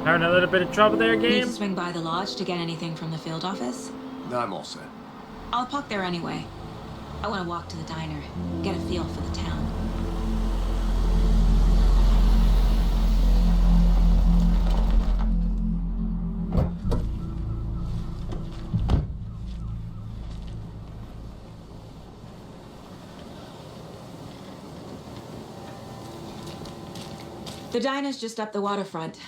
Speaker 2: Having a little bit of trouble there,
Speaker 4: Need
Speaker 2: game?
Speaker 4: to swing by the lodge to get anything from the field office?
Speaker 3: I'm all set.
Speaker 4: I'll park there anyway. I want to walk to the diner, get a feel for the town. The diner's just up the waterfront.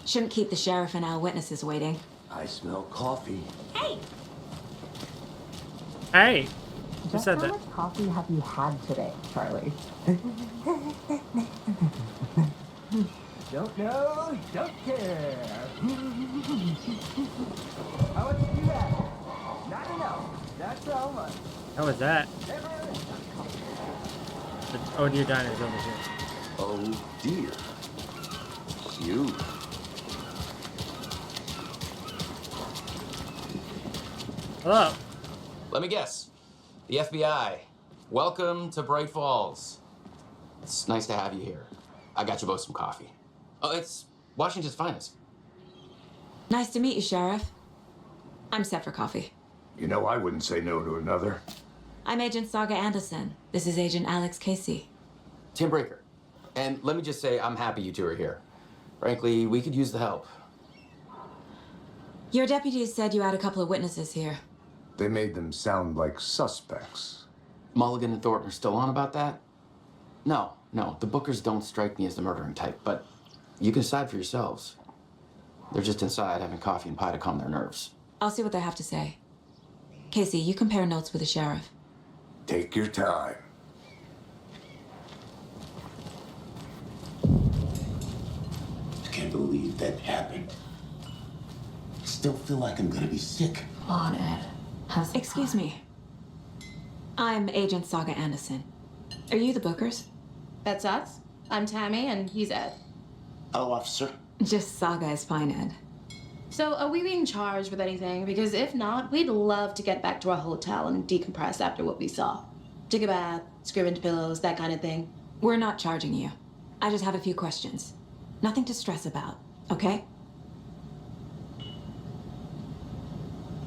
Speaker 4: Shouldn't keep the sheriff and our witnesses waiting.
Speaker 3: I smell coffee.
Speaker 4: Hey!
Speaker 2: Hey! Who said that?
Speaker 11: How much coffee have you had today, Charlie? Don't know, don't care. How much do you have? Not enough. That's how much.
Speaker 2: How was that? The Oh Dear Diner's over here.
Speaker 3: Oh dear. You.
Speaker 2: Hello.
Speaker 12: Let me guess. The FBI. Welcome to Bright Falls. It's nice to have you here. I got you both some coffee. Oh, it's Washington's finest.
Speaker 4: Nice to meet you, Sheriff. I'm set for coffee.
Speaker 3: You know, I wouldn't say no to another.
Speaker 4: I'm Agent Saga Anderson. This is Agent Alex Casey.
Speaker 12: Tim Breaker. And let me just say, I'm happy you two are here. Frankly, we could use the help.
Speaker 4: Your deputies said you had a couple of witnesses here.
Speaker 3: They made them sound like suspects.
Speaker 12: Mulligan and Thornton are still on about that? No, the Bookers don't strike me as the murdering type, but you can decide for yourselves. They're just inside having coffee and pie to calm their nerves.
Speaker 4: I'll see what they have to say. Casey, you compare notes with the sheriff.
Speaker 3: Take your time.
Speaker 10: I can't believe that happened. Still feel like I'm gonna be sick.
Speaker 4: Come on, Ed. Excuse me. I'm Agent Saga Anderson. Are you the Bookers?
Speaker 13: That's us. I'm Tammy, and he's Ed.
Speaker 10: Hello, officer.
Speaker 4: Just Saga is fine, Ed.
Speaker 13: So, are we being charged with anything? Because if not, we'd love to get back to our hotel and decompress after what we saw. Take a bath, scream into pillows, that kind of thing.
Speaker 4: We're not charging you. I just have a few questions. Nothing to stress about, okay?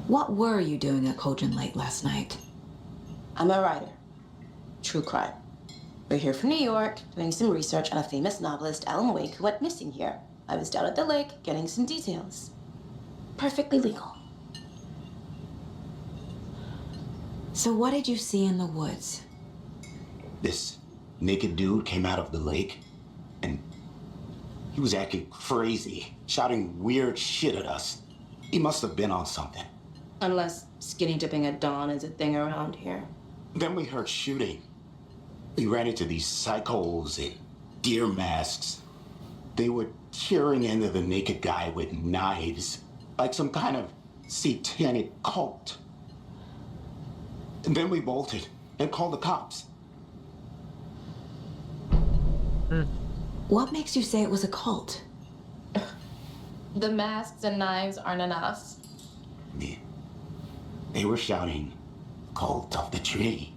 Speaker 4: What were you doing at Cauldron Lake last night?
Speaker 13: I'm a writer. True crime. We're here from New York, doing some research on a famous novelist, Alan Wake, who went missing here. I was down at the lake, getting some details. Perfectly legal.
Speaker 4: So what did you see in the woods?
Speaker 10: This naked dude came out of the lake, and he was acting crazy, shouting weird shit at us. He must have been on something.
Speaker 13: Unless skinny dipping at dawn is a thing around here.
Speaker 10: Then we heard shooting. We ran into these psychos in deer masks. They were tearing into the naked guy with knives, like some kind of satanic cult. And then we bolted and called the cops.
Speaker 4: What makes you say it was a cult?
Speaker 13: The masks and knives aren't enough.
Speaker 10: They were shouting, "Cult of the tree.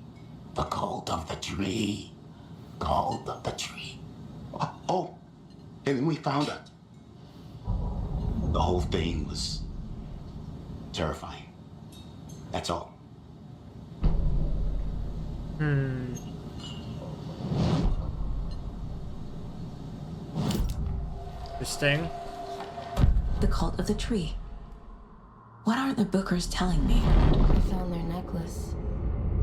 Speaker 10: The cult of the tree. Cult of the tree." Oh, and then we found it. The whole thing was terrifying. That's all.
Speaker 2: Interesting.
Speaker 4: The cult of the tree. What aren't the Bookers telling me?
Speaker 13: I found their necklace.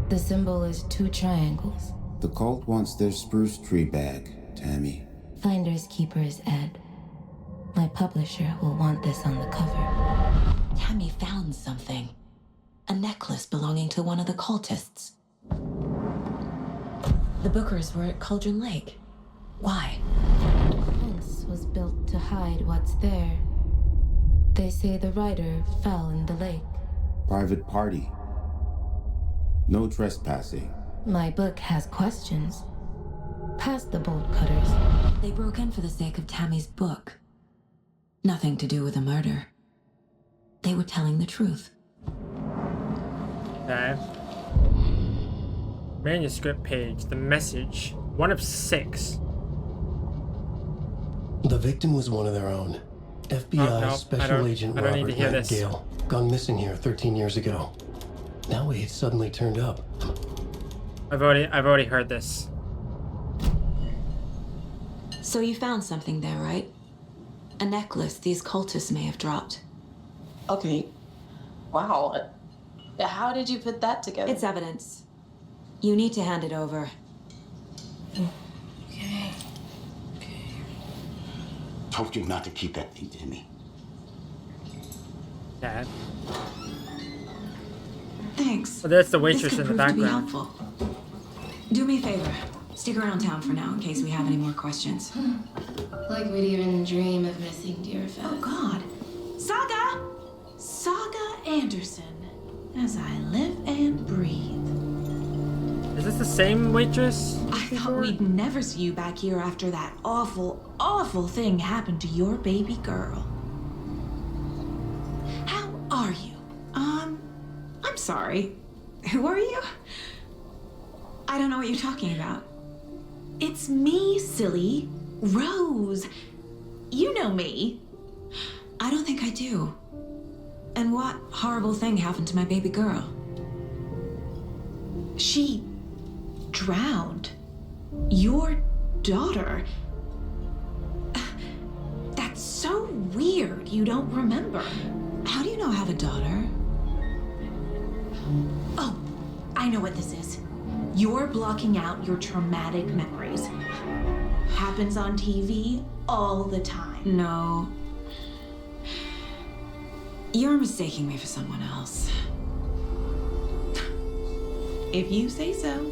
Speaker 13: The symbol is 2 triangles.
Speaker 14: The cult wants their spruce tree bag, Tammy.
Speaker 13: Finders keepers, Ed. My publisher will want this on the cover.
Speaker 4: Tammy found something. A necklace belonging to one of the cultists. The Bookers were at Cauldron Lake. Why?
Speaker 13: The fence was built to hide what's there. They say the writer fell in the lake.
Speaker 14: Private party. No trespassing.
Speaker 13: My book has questions. Past the bolt cutters.
Speaker 4: They broke in for the sake of Tammy's book. Nothing to do with a murder. They were telling the truth.
Speaker 2: Okay. Manuscript page. The message. 1 of 6.
Speaker 1: The victim was one of their own. FBI Special Agent Robert Nightingale, gone missing here 13 years ago. Now he suddenly turned up.
Speaker 2: I've already heard this.
Speaker 4: So you found something there, right? A necklace these cultists may have dropped.
Speaker 13: Okay. Wow. How did you put that together?
Speaker 4: It's evidence. You need to hand it over.
Speaker 13: Okay.
Speaker 10: Told you not to keep that thing to me.
Speaker 2: Dad.
Speaker 4: Thanks.
Speaker 2: Well, that's the
Speaker 4: This
Speaker 2: waitress
Speaker 4: could
Speaker 2: in the
Speaker 4: prove to be
Speaker 2: background.
Speaker 4: helpful. Do me a favor. Stick around town for now in case we have any more questions.
Speaker 13: Like we'd even dream of missing dear Fez.
Speaker 15: Oh, God. Saga! Saga Anderson. As I live and breathe.
Speaker 2: Is this the same waitress?
Speaker 15: I thought we'd never see you back here after that awful, awful thing happened to your baby girl. How are you? I'm sorry. Who are you?
Speaker 4: I don't know what you're talking about.
Speaker 15: It's me, silly. Rose. You know me.
Speaker 4: I don't think I do. And what horrible thing happened to my baby girl?
Speaker 15: She drowned. Your daughter. That's so weird you don't remember.
Speaker 4: How do you know I have a daughter?
Speaker 15: Oh, I know what this is. You're blocking out your traumatic memories. Happens on TV all the time.
Speaker 4: No. You're mistaking me for someone else.
Speaker 15: If you say so.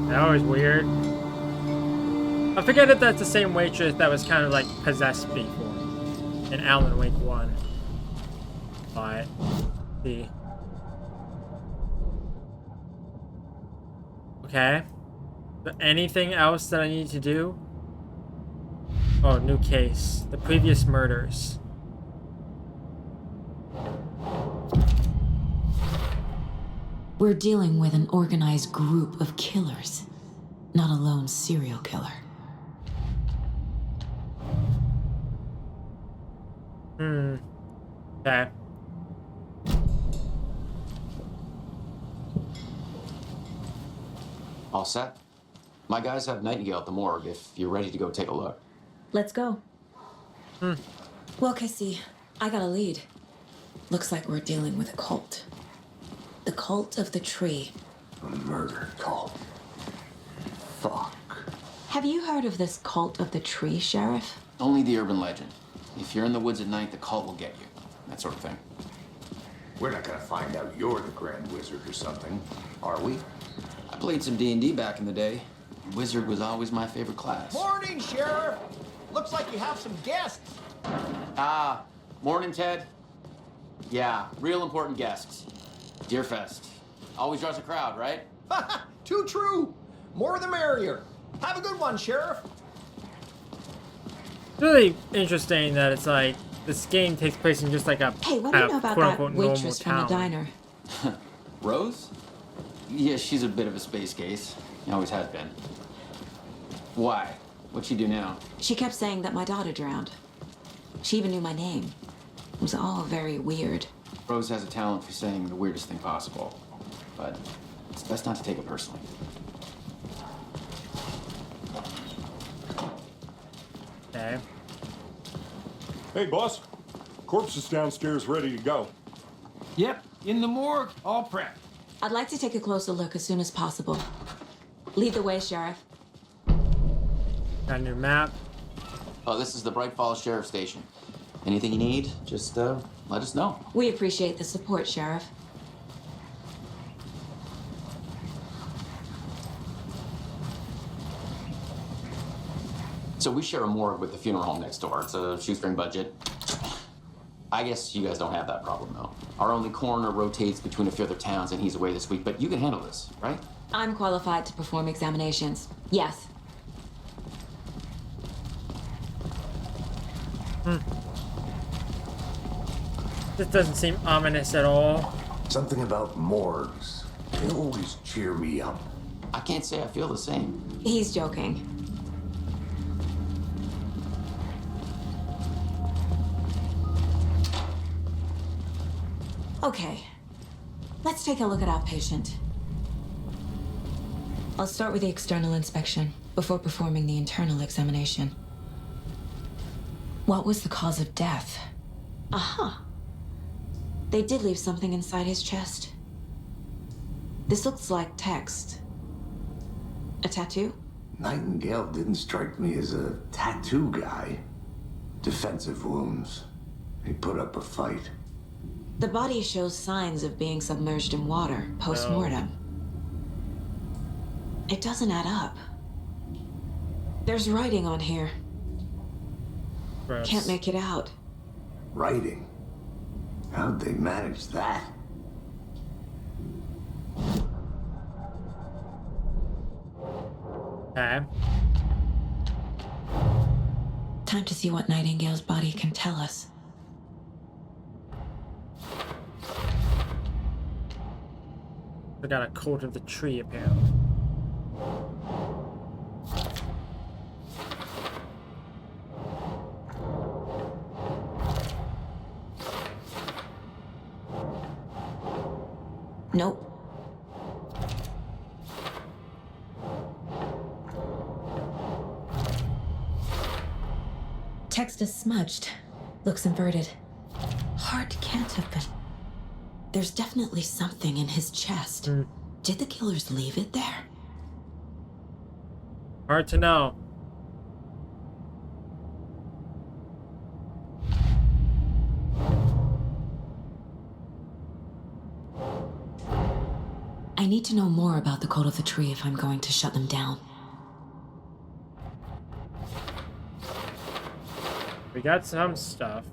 Speaker 2: That was weird. I forget if that's the same waitress that was kind of like possessed before in Alan Wake 1. But see. Okay. But anything else that I need to do? Oh, new case. The previous murders.
Speaker 4: We're dealing with an organized group of killers, not a lone serial killer.
Speaker 2: Okay.
Speaker 12: All set? My guys have Nightingale at the morgue if you're ready to go take a look.
Speaker 4: Let's go. Well, Casey, I got a lead. Looks like we're dealing with a cult. The cult of the tree.
Speaker 3: A murder cult. Fuck.
Speaker 4: Have you heard of this cult of the tree, Sheriff?
Speaker 12: Only the urban legend. If you're in the woods at night, the cult will get you. That sort of thing.
Speaker 3: We're not gonna find out you're the Grand Wizard or something, are we?
Speaker 12: I played some D&D back in the day. Wizard was always my favorite class.
Speaker 11: Morning, Sheriff. Looks like you have some guests.
Speaker 12: Morning, Ted. Yeah, real important guests. Deerfest. Always draws a crowd, right?
Speaker 9: Too true. More the merrier. Have a good one, Sheriff.
Speaker 2: It's really interesting that it's like this game takes place in just like a
Speaker 4: Hey, what do you know about that
Speaker 2: quote-unquote
Speaker 4: waitress from the
Speaker 2: normal
Speaker 4: diner?
Speaker 12: Rose? Yeah, she's a bit of a space case. Always has been. Why? What'd she do now?
Speaker 4: She kept saying that my daughter drowned. She even knew my name. It was all very weird.
Speaker 12: Rose has a talent for saying the weirdest thing possible. But it's best not to take it personally.
Speaker 2: Okay.
Speaker 6: Hey, boss. Corpse is downstairs ready to go.
Speaker 9: Yep, in the morgue, all prepped.
Speaker 4: I'd like to take a closer look as soon as possible. Lead the way, Sheriff.
Speaker 2: Got a new map.
Speaker 12: Oh, this is the Bright Falls Sheriff Station. Anything you need, just let us know.
Speaker 4: We appreciate the support, Sheriff.
Speaker 12: So we share a morgue with the funeral home next door. It's a shoestring budget. I guess you guys don't have that problem, though. Our only coroner rotates between a few other towns, and he's away this week, but you can handle this, right?
Speaker 4: I'm qualified to perform examinations. Yes.
Speaker 2: This doesn't seem ominous at all.
Speaker 3: Something about morgues. They always cheer me up.
Speaker 12: I can't say I feel the same.
Speaker 4: He's joking. Okay. Let's take a look at our patient. I'll start with the external inspection before performing the internal examination. What was the cause of death? Aha. They did leave something inside his chest. This looks like text. A tattoo?
Speaker 3: Nightingale didn't strike me as a tattoo guy. Defensive wounds. He put up a fight.
Speaker 4: The body shows signs of being submerged in water post-mortem. It doesn't add up. There's writing on here.
Speaker 2: Gross.
Speaker 4: Can't make it out.
Speaker 3: Writing? How'd they manage that?
Speaker 2: Okay.
Speaker 4: Time to see what Nightingale's body can tell us.
Speaker 2: We got a cult of the tree, apparently.
Speaker 4: Nope. Text is smudged. Looks inverted. Heart can't have been. There's definitely something in his chest. Did the killers leave it there?
Speaker 2: Hard to know.
Speaker 4: I need to know more about the Cult of the Tree if I'm going to shut them down.
Speaker 2: We got some stuff.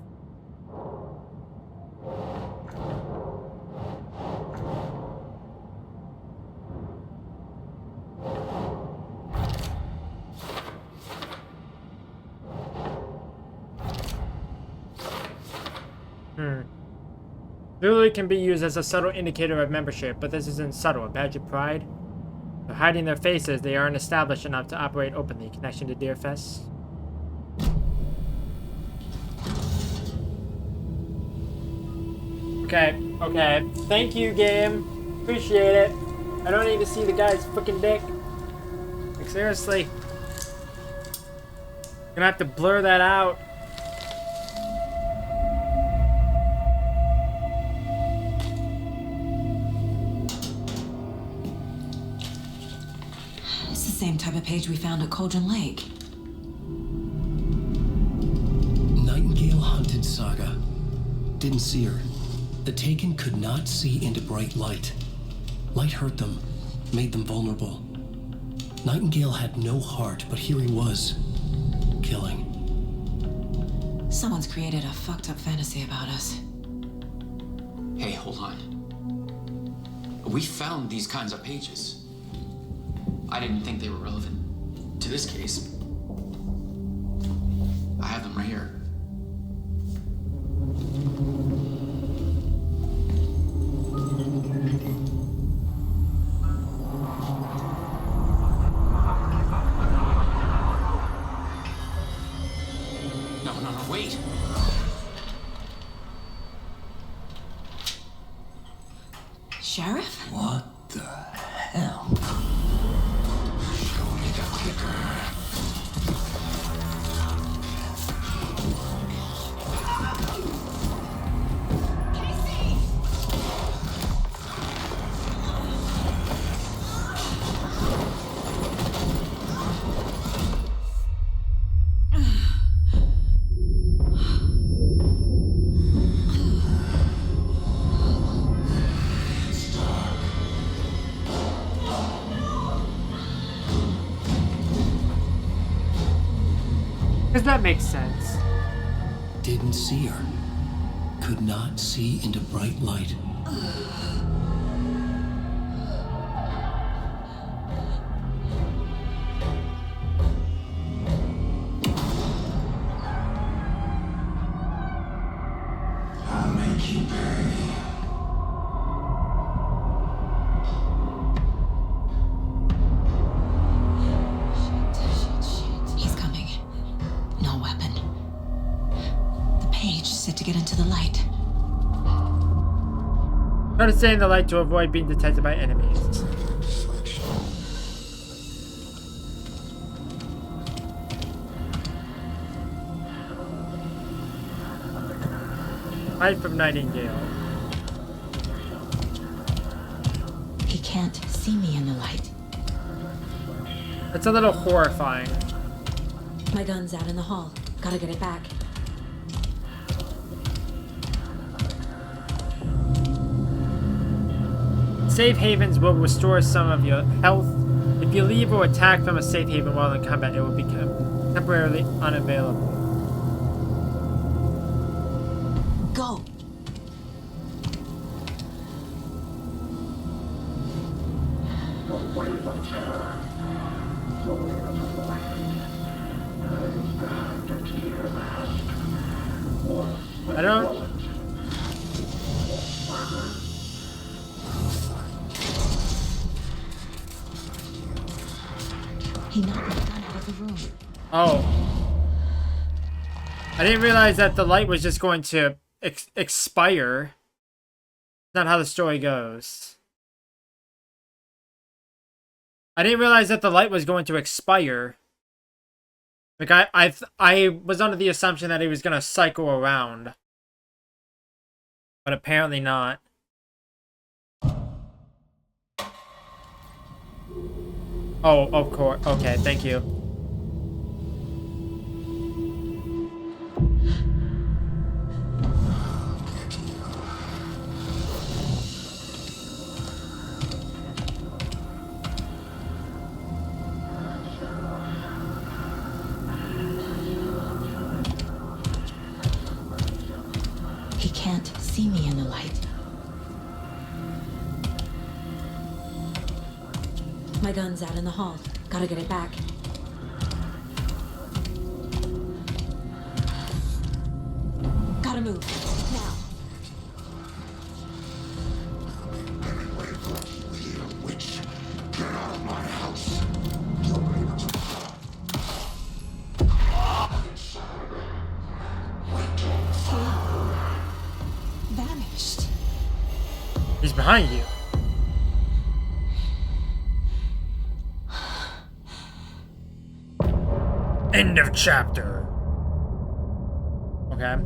Speaker 2: Literally can be used as a subtle indicator of membership, but this isn't subtle. A badge of pride? By hiding their faces, they aren't established enough to operate openly. Connection to Deerfest? Okay. Thank you, game. Appreciate it. I don't need to see the guy's freaking dick. Like, seriously. Gonna have to blur that out.
Speaker 4: It's the same type of page we found at Cauldron Lake.
Speaker 1: Nightingale hunted Saga. Didn't see her. The Taken could not see into bright light. Light hurt them, made them vulnerable. Nightingale had no heart, but here he was, killing.
Speaker 4: Someone's created a fucked up fantasy about us.
Speaker 12: Hey, hold on. We found these kinds of pages. I didn't think they were relevant to this case. I have them right here. No, wait.
Speaker 4: Sheriff?
Speaker 10: What the hell? Show me the clicker.
Speaker 2: Because that makes sense.
Speaker 1: Didn't see her. Could not see into bright light.
Speaker 10: I'll make you pay.
Speaker 4: He's coming. No weapon. The page said to get into the light.
Speaker 2: Try to stay in the light to avoid being detected by enemies. Hide from Nightingale.
Speaker 4: He can't see me in the light.
Speaker 2: That's a little horrifying.
Speaker 4: My gun's out in the hall. Gotta get it back.
Speaker 2: Safe havens will restore some of your health. If you leave or attack from a safe haven while in combat, it will become temporarily unavailable.
Speaker 4: Go!
Speaker 2: I don't...
Speaker 4: He knocked my gun out of the room.
Speaker 2: Oh. I didn't realize that the light was just going to expire. Not how the story goes. I didn't realize that the light was going to expire. Like, I was under the assumption that he was going to cycle around. But apparently not. Oh, of course. Okay, thank you.
Speaker 4: He can't see me in the light. My gun's out in the hall. Gotta get it back. Gotta move. Now.
Speaker 10: Witch, get out of my house. You're able to
Speaker 4: Vanished.
Speaker 2: He's behind you. End of chapter. Okay.